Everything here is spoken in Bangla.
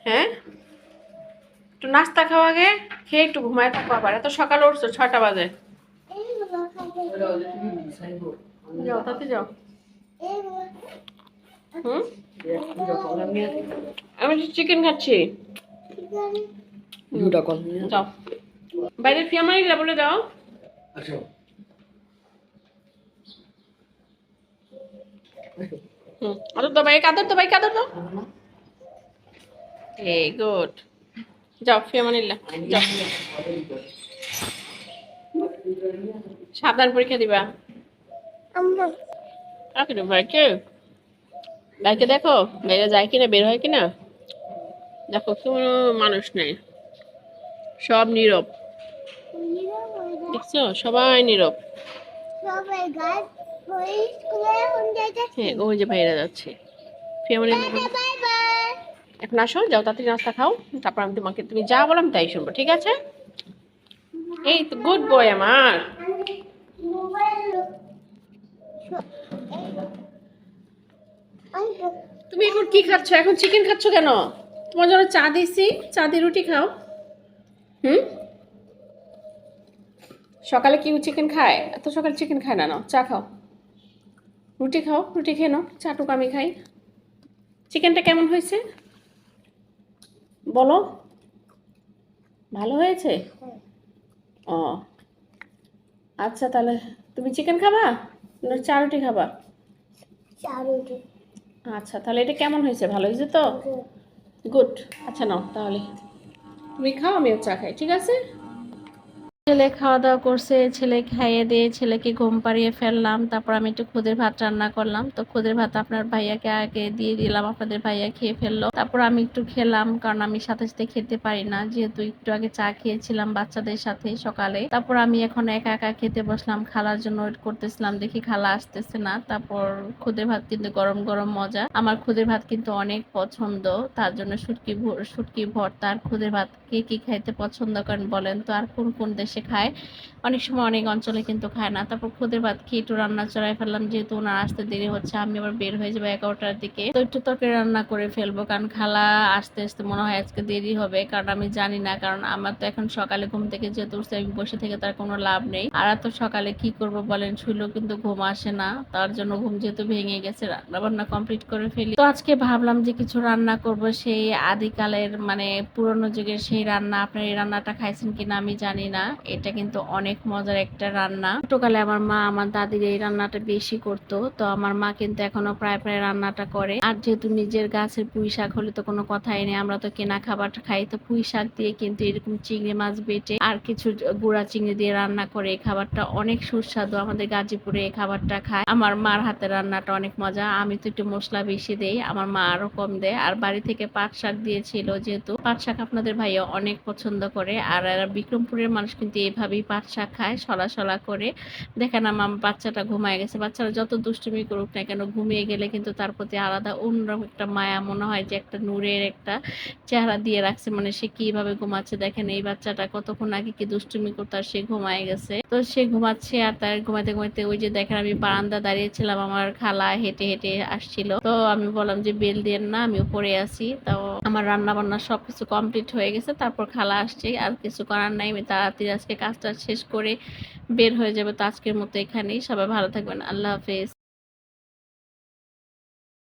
হ্যাঁ, একটু নাস্তা খাওয়া আগে, খেয়ে একটু ঘুমায় থাকো। আবার এত সকালে উঠছো, 6টা বাজে। যাও তাতে যাও। হুম, আমি চিকেন খাচ্ছি। যাও বাইরে ফিয়ামারি বলে দাও। আদর তো ভাই, কাদর তো ভাই, কাদর তো। এই গুড। যাও ফিয়ামানিল্লাহ, যাও। সাবধান পরীক্ষা দিবা। কাকে রে ভাইকে? ভাইকে দেখো, বাইরে যায় কিনা, বের হয় কিনা। দেখো কোনো মানুষ নেই, সব নীরব। দেখছো, সবাই নীরব। হ্যাঁ, ওই যে ভাইরা যাচ্ছে। ফিয়ামানি, এখন আসো, যাও তাড়াতাড়ি নাস্তা খাও। তারপর আমি তোমাকে, তুমি যা বললাম তাই শুনবো, ঠিক আছে? এই তো গুড বয় আমার। তুমি এখন কি খাচ্ছ? এখন চিকেন খাচ্ছ কেন? তোমার জন্য চা দিছি, চা দিয়ে রুটি খাও। হুম, সকালে কি চিকেন খায়? এত সকালে চিকেন খায় না, নাও চা খাও। রুটি খাও, রুটি খেয়ে নাও, চাটুকু আমি খাই। চিকেনটা কেমন হয়েছে বলো? ভালো হয়েছে? ও আচ্ছা, তাহলে তুমি চিকেন খাবা না চা রুটি খাবা? আচ্ছা, তাহলে এটা কেমন হয়েছে? ভালো হয়েছে তো? গুড। আচ্ছা নাও তাহলে, তুমি খাও, আমিও চা খাই, ঠিক আছে? ছেলে খাওয়া দাওয়া করছে, ছেলে খাইয়ে দিয়ে ছেলেকে ঘুম পাড়িয়ে ফেললাম। তারপর আমি একটু খুদের ভাত রান্না করলাম। তো খুদের ভাত আপনার ভাইয়াকে আগে দিয়ে দিলাম, আপনাদের ভাইয়া খেয়ে ফেললো। তারপর আমি একটু খেলাম, কারণ আমি সাথে সাথে খেতে পারি না, যেহেতু একটু আগে চা খেয়েছিলাম বাচ্চাদের সাথে সকালে। তারপর আমি এখন একা একা খেতে বসলাম, খালার জন্য ওয়েট করতেছিলাম, দেখি খালা আসতেছে না। তারপর খুদের ভাত কিন্তু গরম গরম মজা, আমার খুদের ভাত কিন্তু অনেক পছন্দ। তার জন্য শুটকি ভর্তা আর খুদের ভাত, কে কি খাইতে পছন্দ করেন বলেন তো? আর কোন কোন দেশে খায়, অনেক সময় অনেক অঞ্চলে কিন্তু খায় না। তারপর খুদের ভাত খেয়ে একটু রান্না চড়াই ফেললাম, যেহেতু ওনার আসতে দেরি হচ্ছে, আমি আবার বের হয়ে যাবো 11টার দিকে। তো একটু তরকারি রান্না করে ফেলবো, কারণ খালা আসতে আসতে মনে হয় আজকে দেরি হবে। কারণ আমি জানি না, কারণ আমার তো এখন সকালে ঘুম থেকে যেহেতু উঠছে, আমি বসে থেকে তার কোনো লাভ নেই। আর এত সকালে কি করব বলেন, শুলেও কিন্তু ঘুম আসে না। তার জন্য ঘুম যেহেতু ভেঙে গেছে, রান্না বান্না কমপ্লিট করে ফেলি। তো আজকে ভাবলাম যে কিছু রান্না করব, সেই আদিকালের মানে পুরোনো যুগের সেই রান্না। আপনার এই রান্নাটা খাইছেন কিনা আমি জানি না, এটা কিন্তু অনেক মজার একটা রান্না। ছোটকালে আমার মা আমার দাদির এই রান্নাটা বেশি করতো, তো আমার মা কিন্তু এখনো প্রায় প্রায় রান্নাটা করে। আর যেহেতু নিজের গাছের পুঁই শাক হলে তো কোনো কথাই নেই, আমরা তো কেনা খাবার খাই। তো পুঁই শাক দিয়ে কিন্তু এরকম চিংড়ি মাছ বেটে আর কিছু গুঁড়া চিংড়ি দিয়ে রান্না করে, এই খাবারটা অনেক সুস্বাদু। আমাদের গাজীপুরে এই খাবারটা খায়। আমার মার হাতের রান্নাটা অনেক মজা। আমি তো একটু মশলা বেশি দেই, আমার মা আরো কম দেয়। আর বাড়ি থেকে পাট শাক দিয়েছিল, যেহেতু পাট শাক আপনাদের ভাইয়া অনেক পছন্দ করে। আর বিক্রমপুরের মানুষ কিন্তু এইভাবেই পাট শাক খায়, সলা সলা করে। দেখেন আমার বাচ্চাটা ঘুমায় গেছে। বাচ্চারা যত দুষ্টুমি করুক না কেন, ঘুমিয়ে গেলে কিন্তু তার প্রতি আলাদা অন্যরকম একটা মায়া, মনে হয় যে একটা নূরের একটা চেহারা দিয়ে রাখছে। মানে সে কিভাবে ঘুমাচ্ছে দেখেন, এই বাচ্চাটা কতক্ষণ আগে কি দুষ্টুমি করতো আর সে ঘুমায় গেছে। তো সে ঘুমাচ্ছে, আর তার ঘুমাইতে ঘুমাইতে ওই যে দেখেন আমি বারান্দা দাঁড়িয়েছিলাম, আমার খালা হেঁটে হেঁটে আসছিল। তো আমি বললাম যে বেল দিয়ে না, আমি উপরে আছি। তো আমার রান্না বান্না সবকিছু কমপ্লিট হয়ে গেছে, তারপর খালা আসছে। আর কিছু করার নাই, আমি তাড়াতাড়ি আজকে কাজটা শেষ করে বের হয়ে যাবে। তো আজকের মতো এখানেই, সবাই ভালো থাকবেন, আল্লাহ হাফেজ।